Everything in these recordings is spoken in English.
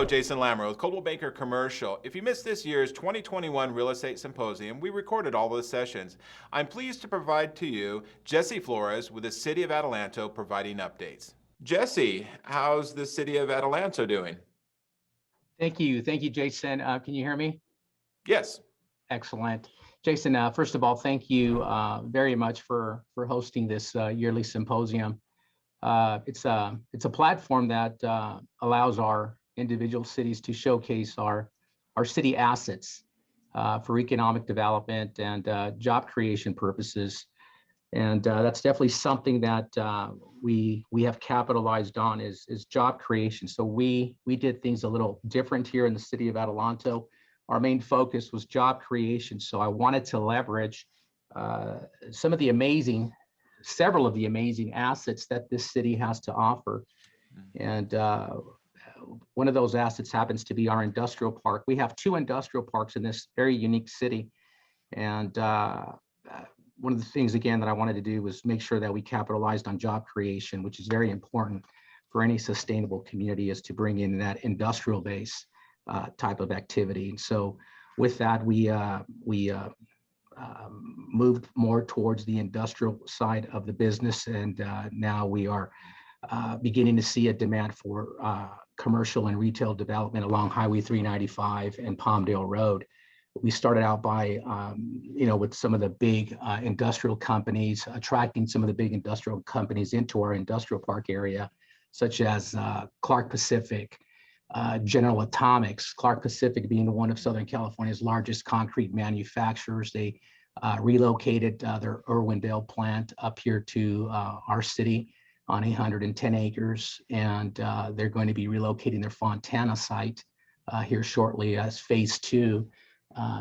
Hello, Jason Lammer with Coldwell Banker Commercial. If you missed this year's 2021 Real Estate Symposium, we recorded all the sessions. I'm pleased to provide to you Jesse Flores with the City of Adelanto providing updates. Jesse, how's the City of Adelanto doing? Thank you. Thank you, Jason. Can you hear me? Yes. Excellent. Jason, first of all, thank you very much for hosting this yearly symposium. It's a platform that allows our individual cities to showcase our city assets for economic development and job creation purposes. And that's definitely something that we have capitalized on is job creation. So we did things a little different here in the city of Adelanto. Our main focus was job creation. So I wanted to leverage several of the amazing assets that this city has to offer. And one of those assets happens to be our industrial park. We have two industrial parks in this very unique city. And one of the things, again, that I wanted to do was make sure that we capitalized on job creation, which is very important for any sustainable community, is to bring in that industrial base type of activity. And so with that, we moved more towards the industrial side of the business. And now we are beginning to see a demand for commercial and retail development along Highway 395 and Palmdale Road. We started out by, with some of the big industrial companies, attracting some of the big industrial companies into our industrial park area, such as Clark Pacific, General Atomics, Clark Pacific being one of Southern California's largest concrete manufacturers. They relocated their Irwindale plant up here to our city on 110 acres, and they're going to be relocating their Fontana site here shortly as phase 2.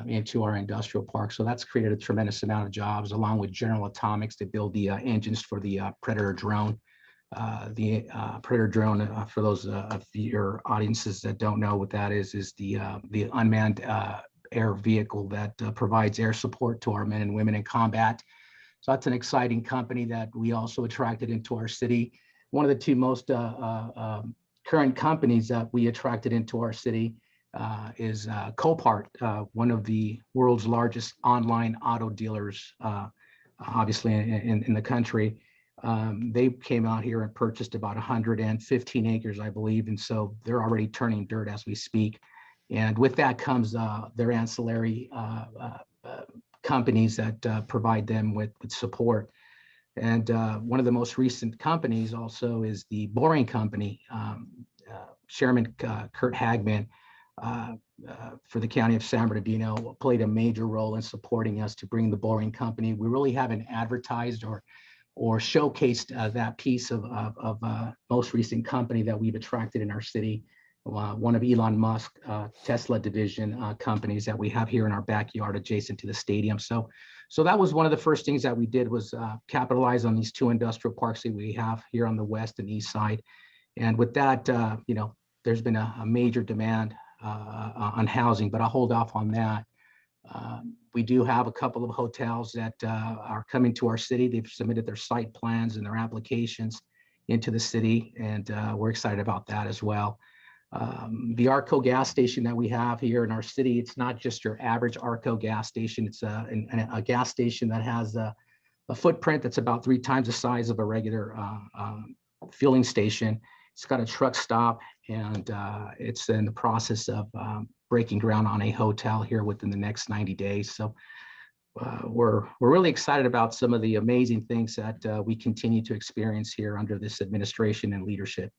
Into our industrial park. So that's created a tremendous amount of jobs, along with General Atomics to build the engines for the Predator drone. The Predator drone, for those of your audiences that don't know what that is the unmanned air vehicle that provides air support to our men and women in combat. So that's an exciting company that we also attracted into our city. One of the two most current companies that we attracted into our city is Copart, one of the world's largest online auto dealers, obviously in the country. They came out here and purchased about 115 acres, I believe, and so they're already turning dirt as we speak. And with that comes their ancillary companies that provide them with support. And one of the most recent companies also is the Boring Company. Chairman Kurt Hagman for the county of San Bernardino played a major role in supporting us to bring the Boring Company. We really haven't advertised or showcased that piece of most recent company that we've attracted in our city. One of Elon Musk Tesla division companies that we have here in our backyard adjacent to the stadium. So that was one of the first things that we did was capitalize on these two industrial parks that we have here on the west and east side. And with that, there's been a major demand on housing, but I'll hold off on that. We do have a couple of hotels that are coming to our city. They've submitted their site plans and their applications into the city, and we're excited about that as well. The Arco gas station that we have here in our city, it's not just your average Arco gas station. It's a gas station that has a footprint that's about 3 times the size of a regular fueling station. It's got a truck stop, and it's in the process of breaking ground on a hotel here within the next 90 days. So we're really excited about some of the amazing things that we continue to experience here under this administration and leadership.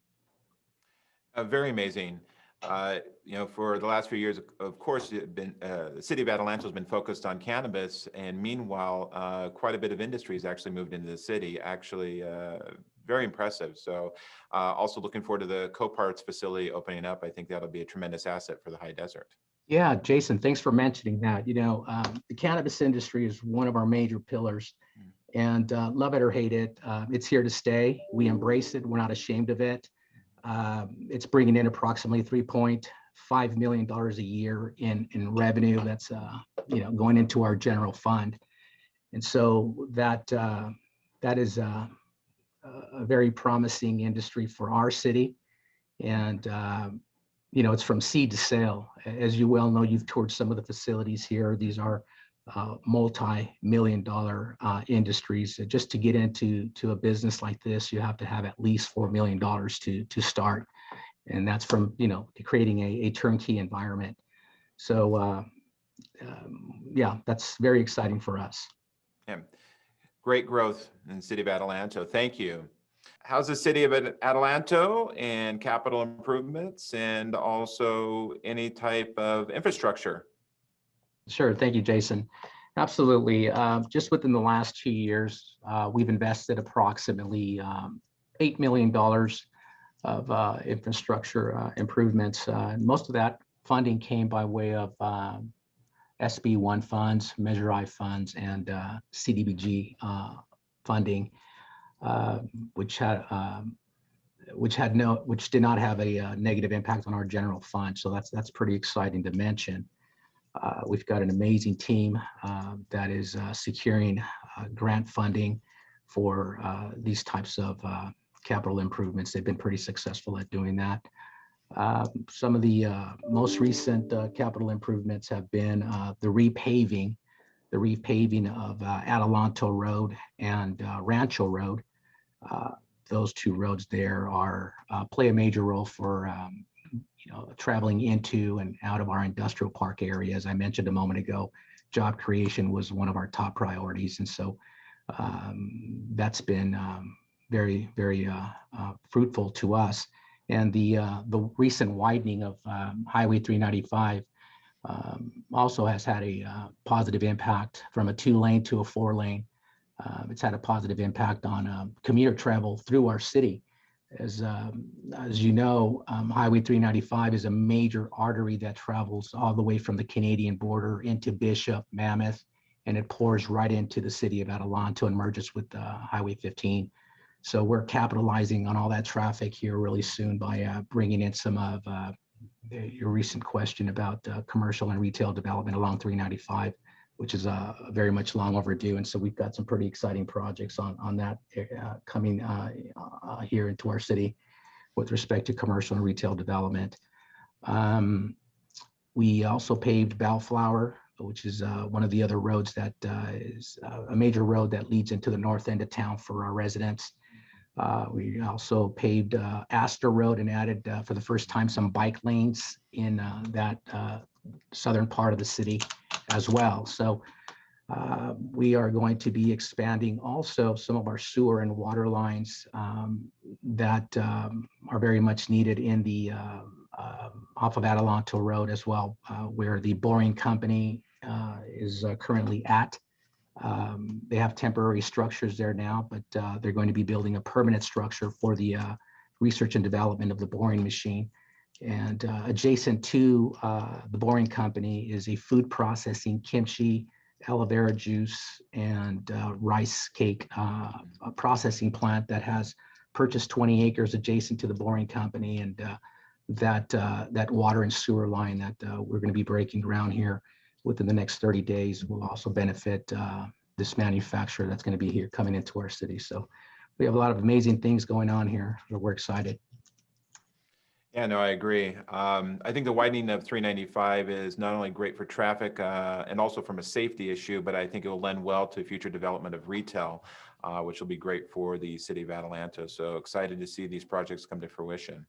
Very amazing. For the last few years, of course, the city of Adelanto has been focused on cannabis, and meanwhile, quite a bit of industry has actually moved into the city. Actually, very impressive. So, also looking forward to the Coparts facility opening up. I think that'll be a tremendous asset for the high desert. Yeah, Jason, thanks for mentioning that. The cannabis industry is one of our major pillars, and love it or hate it, it's here to stay. We embrace it. We're not ashamed of it. It's bringing in approximately $3.5 million a year in revenue that's going into our general fund, and so that is a very promising industry for our city. And it's from seed to sale. As you well know, you've toured some of the facilities here. These are multi-million-dollar industries. Just to get into a business like this, you have to have at least $4 million to start, and that's from creating a turnkey environment. So yeah, that's very exciting for us. Yeah. Great growth in the city of Adelanto. Thank you. How's the city of Adelanto and capital improvements and also any type of infrastructure? Sure. Thank you, Jason. Absolutely. Just within the last 2 years, we've invested approximately $8 million of infrastructure improvements. Most of that funding came by way of SB1 funds, Measure I funds, and CDBG funding, which did not have a negative impact on our general fund. So that's pretty exciting to mention. We've got an amazing team that is securing grant funding for these types of capital improvements. They've been pretty successful at doing that. Some of the most recent capital improvements have been the repaving of Adelanto Road and Rancho Road. Those two roads there play a major role for traveling into and out of our industrial park area. As I mentioned a moment ago, job creation was one of our top priorities, and so that's been very, very fruitful to us. And the recent widening of Highway 395 also has had a positive impact from a 2-lane to a 4-lane. It's had a positive impact on commuter travel through our city. As you know, Highway 395 is a major artery that travels all the way from the Canadian border into Bishop, Mammoth, and it pours right into the city of Adelanto and merges with Highway 15. So we're capitalizing on all that traffic here really soon by bringing in some of your recent question about commercial and retail development along 395, which is very much long overdue. And so we've got some pretty exciting projects on that coming here into our city with respect to commercial and retail development. We also paved Bellflower, which is one of the other roads that is a major road that leads into the north end of town for our residents. We also paved Astor Road and added for the first time some bike lanes in that southern part of the city as well. So we are going to be expanding also some of our sewer and water lines that are very much needed in the off of Adelanto Road as well, where the boring company is currently at. They have temporary structures there now, but they're going to be building a permanent structure for the research and development of the boring machine. And adjacent to the boring company is a food processing, kimchi, aloe vera juice, and rice cake processing plant that has purchased 20 acres adjacent to the boring company. And that water and sewer line that we're going to be breaking ground here within the next 30 days will also benefit this manufacturer that's going to be here coming into our city. So we have a lot of amazing things going on here. We're excited. Yeah, no, I agree. I think the widening of 395 is not only great for traffic and also from a safety issue, but I think it will lend well to future development of retail, which will be great for the city of Adelanto. So excited to see these projects come to fruition.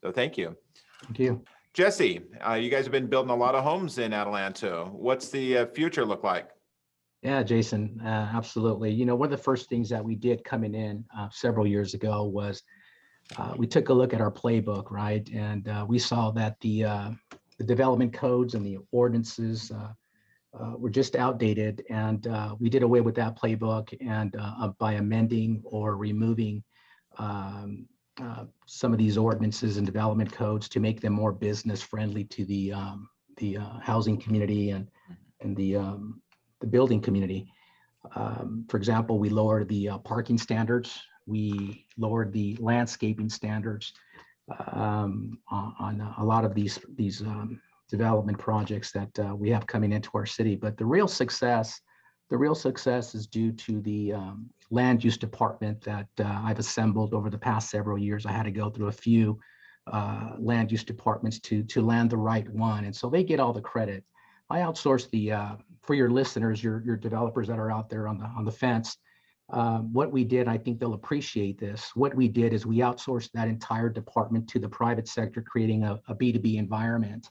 So thank you. Thank you. Jesse, you guys have been building a lot of homes in Adelanto. What's the future look like? Yeah, Jason, absolutely. One of the first things that we did coming in several years ago was we took a look at our playbook, right? And we saw that the development codes and the ordinances were just outdated. And we did away with that playbook and by amending or removing some of these ordinances and development codes to make them more business friendly to the housing community and the building community. For example, we lowered the parking standards. We lowered the landscaping standards on a lot of these development projects that we have coming into our city. But the real success is due to the land use department that I've assembled over the past several years. I had to go through a few land use departments to land the right one. And so they get all the credit. I outsource for your listeners, your developers that are out there on the fence. What we did, I think they'll appreciate this. What we did is we outsourced that entire department to the private sector, creating a B2B environment.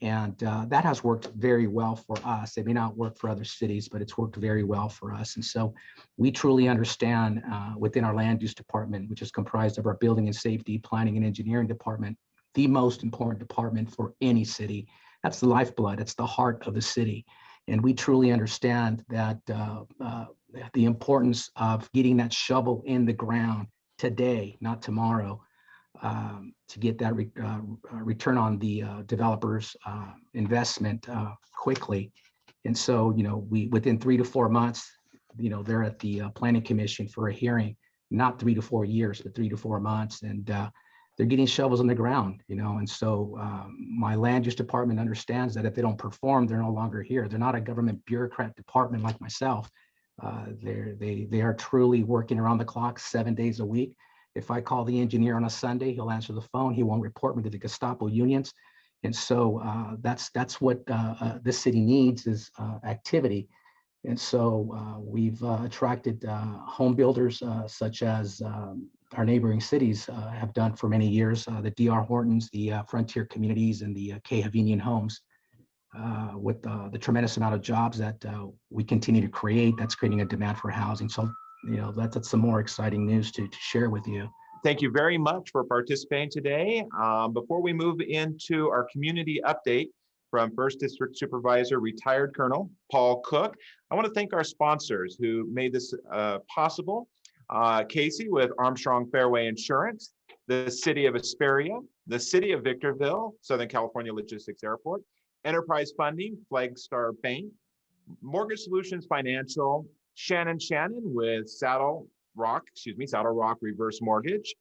And that has worked very well for us. It may not work for other cities, but it's worked very well for us. And so we truly understand within our land use department, which is comprised of our building and safety, planning and engineering department, the most important department for any city. That's the lifeblood. It's the heart of the city. And we truly understand that the importance of getting that shovel in the ground today, not tomorrow, to get that return on the developer's investment quickly. And so, we within 3 to 4 months, they're at the planning commission for a hearing, not 3 to 4 years, but 3 to 4 months. And they're getting shovels on the ground, and so my land use department understands that if they don't perform, they're no longer here. They're not a government bureaucrat department like myself. They are truly working around the clock 7 days a week. If I call the engineer on a Sunday, he'll answer the phone. He won't report me to the Gestapo unions. And so that's what this city needs is activity. And so we've attracted home builders such as our neighboring cities have done for many years, the D.R. Hortons, the Frontier Communities, and the K. Havinian Homes. With the tremendous amount of jobs that we continue to create, that's creating a demand for housing. So, that's some more exciting news to share with you. Thank you very much for participating today. Before we move into our community update from 1st District Supervisor, retired Colonel Paul Cook, I want to thank our sponsors who made this possible. Casey with Armstrong Fairway Insurance, the City of Hesperia, the City of Victorville, Southern California Logistics Airport, Enterprise Funding, Flagstar Bank, Mortgage Solutions Financial, Shannon with Saddle Rock Reverse Mortgage,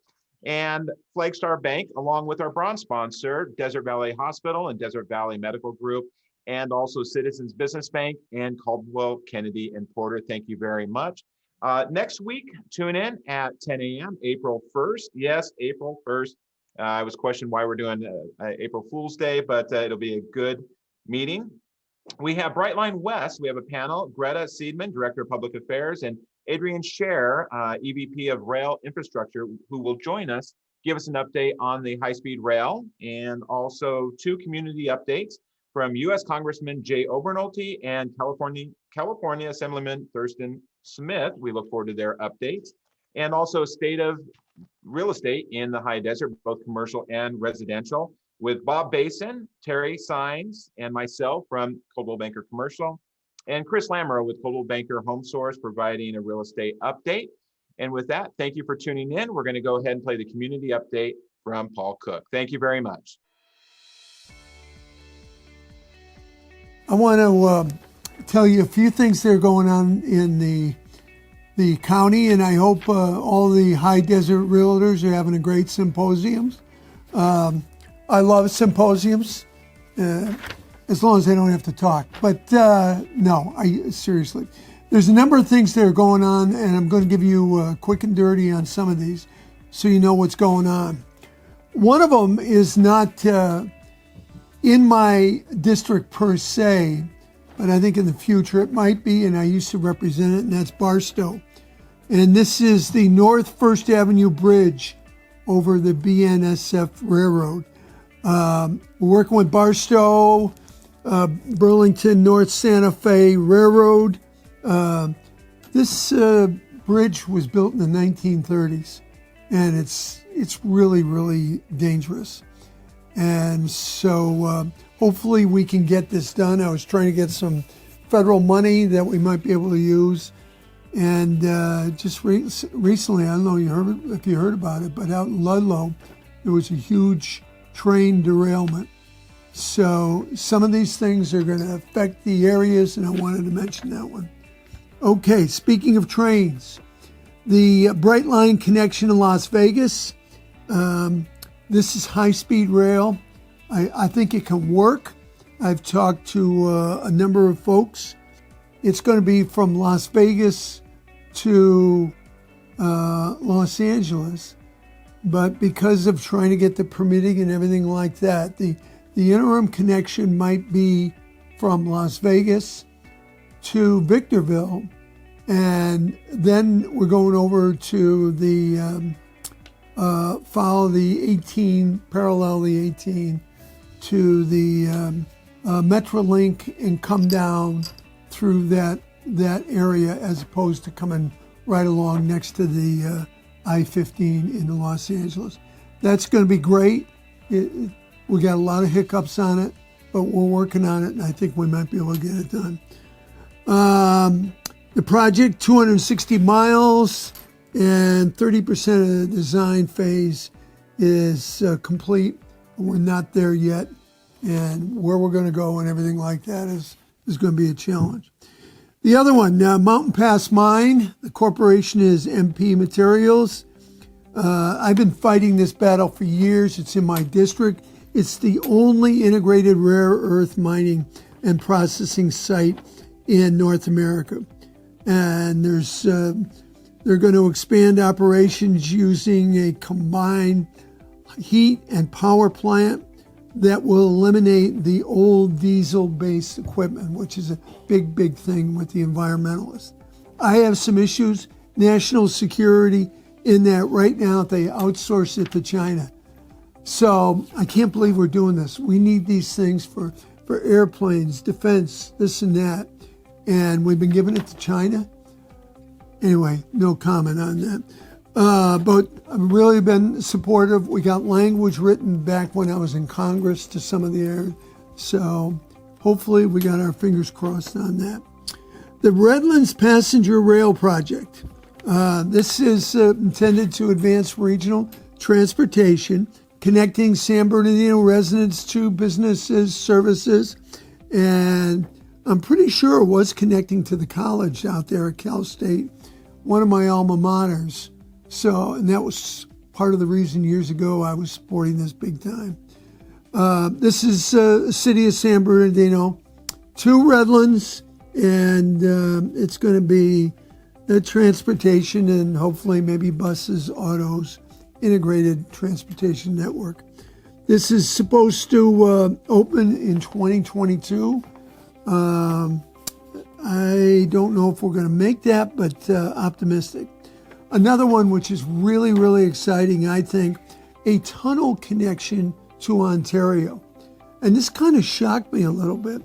and Flagstar Bank, along with our bronze sponsor, Desert Valley Hospital and Desert Valley Medical Group, and also Citizens Business Bank and Coldwell, Kennedy, and Porter. Thank you very much. Next week, tune in at 10 a.m., April 1st. Yes, April 1st. I was questioned why we're doing April Fool's Day, but it'll be a good meeting. We have Brightline West. We have a panel, Greta Seidman, Director of Public Affairs, and Adrian Scher, EVP of Rail Infrastructure, who will join us, give us an update on the high-speed rail, and also 2 community updates from U.S. Congressman Jay Obernolte and California Assemblyman Thurston Smith. We look forward to their updates. And also state of real estate in the high desert, both commercial and residential, with Bob Basin, Terry Sines, and myself from Coldwell Banker Commercial, and Chris Lamoureux with Coldwell Banker Home Source providing a real estate update. And with that, thank you for tuning in. We're going to go ahead and play the community update from Paul Cook. Thank you very much. I want to tell you a few things that are going on in the county, and I hope all the high desert realtors are having a great symposium. I love symposiums, as long as they don't have to talk. But no, seriously. There's a number of things that are going on, and I'm going to give you quick and dirty on some of these so you know what's going on. One of them is not in my district per se, but I think in the future it might be, and I used to represent it, and that's Barstow. And this is the North First Avenue Bridge over the BNSF Railroad. We're working with Barstow, Burlington North Santa Fe Railroad. This bridge was built in the 1930s, and it's really, really dangerous. And so hopefully we can get this done. I was trying to get some federal money that we might be able to use. And just recently, I don't know if you heard about it, but out in Ludlow, there was a huge train derailment. So some of these things are going to affect the areas, and I wanted to mention that one. Okay, speaking of trains, the Brightline connection in Las Vegas. This is high-speed rail. I think it can work. I've talked to a number of folks. It's going to be from Las Vegas to Los Angeles. but because of trying to get the permitting and everything like that, the interim connection might be from Las Vegas to Victorville, and then we're going over to the follow the 18, parallel the 18 to the Metrolink and come down through that area as opposed to coming right along next to the I-15 into Los Angeles. That's going to be great. We got a lot of hiccups on it, but we're working on it, and I think we might be able to get it done. The project, 260 miles, and 30% of the design phase is complete. We're not there yet, and where we're going to go and everything like that is going to be a challenge. The other one, Mountain Pass Mine, the corporation is MP Materials. I've been fighting this battle for years. It's in my district. It's the only integrated rare earth mining and processing site in North America. And they're going to expand operations using a combined heat and power plant that will eliminate the old diesel-based equipment, which is a big, big thing with the environmentalists. I have some issues, national security, in that right now they outsource it to China. So I can't believe we're doing this. We need these things for airplanes, defense, this and that. And we've been giving it to China. Anyway, no comment on that. But I've really been supportive. We got language written back when I was in Congress to some of the areas. So hopefully we got our fingers crossed on that. The Redlands Passenger Rail Project. This is intended to advance regional transportation, connecting San Bernardino residents to businesses, services, and I'm pretty sure it was connecting to the college out there at Cal State, one of my alma maters. So, and that was part of the reason years ago I was supporting this big time. This is the city of San Bernardino, 2 Redlands, and it's going to be transportation and hopefully maybe buses, autos, integrated transportation network. This is supposed to open in 2022. I don't know if we're going to make that, but optimistic. Another one which is really, really exciting, I think, a tunnel connection to Ontario. And this kind of shocked me a little bit.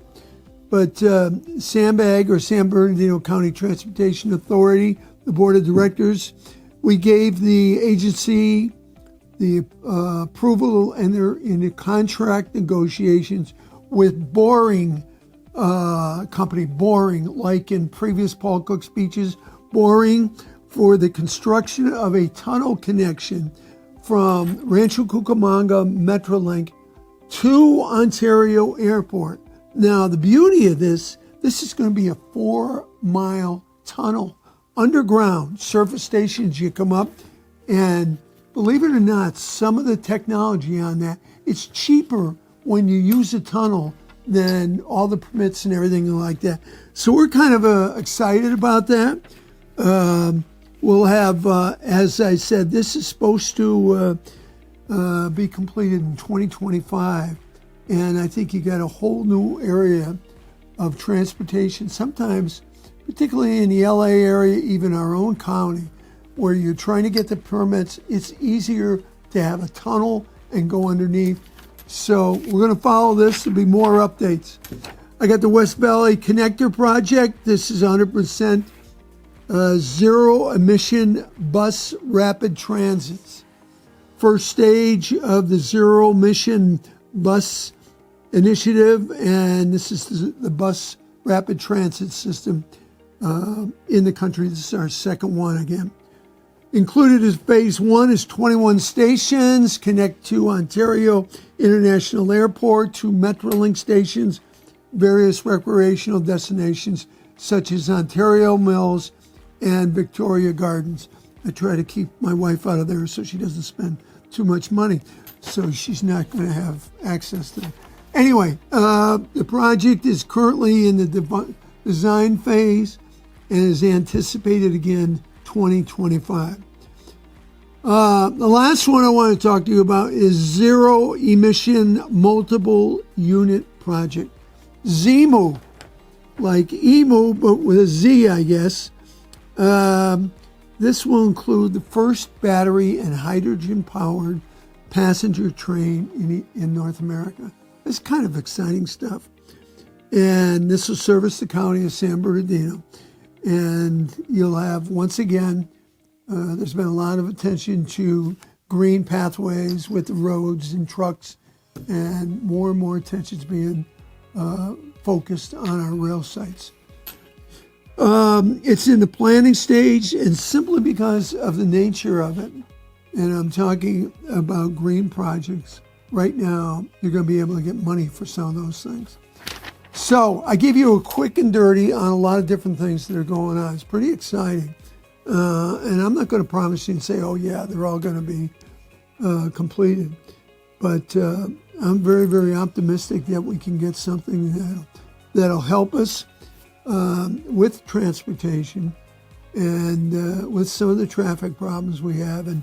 But SAMBAG, or San Bernardino County Transportation Authority, the board of directors, we gave the agency the approval, and they're in the contract negotiations with Boring company, Boring, like in previous Paul Cook speeches, Boring, for the construction of a tunnel connection from Rancho Cucamonga Metrolink to Ontario Airport. Now, the beauty of this is going to be a 4-mile tunnel underground, surface stations. You come up, and believe it or not, some of the technology on that, it's cheaper when you use a tunnel than all the permits and everything like that. So we're kind of excited about that. We'll have, as I said, this is supposed to be completed in 2025. And I think you got a whole new area of transportation, sometimes, particularly in the LA area, even our own county, where you're trying to get the permits. It's easier to have a tunnel and go underneath. So we're going to follow this. There'll be more updates. I got the West Valley Connector Project. This is 100% zero emission bus rapid transits. First stage of the zero emission bus initiative, and this is the bus rapid transit system in the country. This is our second one again. Included as phase 1 is 21 stations, connect to Ontario International Airport, 2 Metrolink stations, various recreational destinations such as Ontario Mills and Victoria Gardens. I try to keep my wife out of there so she doesn't spend too much money, so she's not going to have access to it. Anyway, the project is currently in the design phase and is anticipated again 2025. The last one I want to talk to you about is Zero Emission Multiple Unit Project. ZEMU, like emu, but with a Z, I guess. This will include the first battery and hydrogen-powered passenger train in North America. It's kind of exciting stuff. And this will service the county of San Bernardino. And you'll have, once again, there's been a lot of attention to green pathways with the roads and trucks, and more attention is being focused on our rail sites. It's in the planning stage, and simply because of the nature of it, and I'm talking about green projects, right now you're going to be able to get money for some of those things. So I give you a quick and dirty on a lot of different things that are going on. It's pretty exciting. And I'm not going to promise you and say, oh yeah, they're all going to be completed. But I'm very optimistic that we can get something that'll help us with transportation and with some of the traffic problems we have. And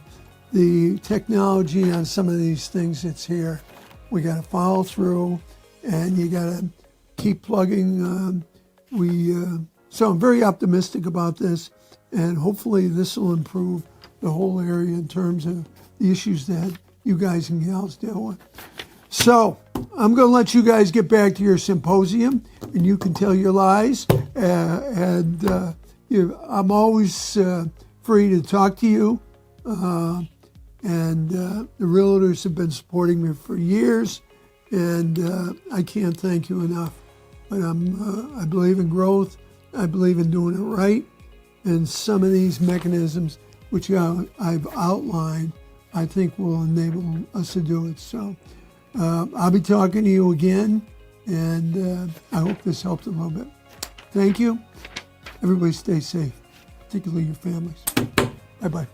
the technology on some of these things that's here, we got to follow through, and you got to keep plugging. So I'm very optimistic about this, and hopefully this will improve the whole area in terms of the issues that you guys and gals deal with. So I'm going to let you guys get back to your symposium, and you can tell your lies. I'm always free to talk to you. And the realtors have been supporting me for years, and I can't thank you enough. But I believe in growth. I believe in doing it right. And some of these mechanisms, which I've outlined, I think will enable us to do it. So I'll be talking to you again, and I hope this helped a little bit. Thank you. Everybody stay safe, particularly your families. Bye-bye.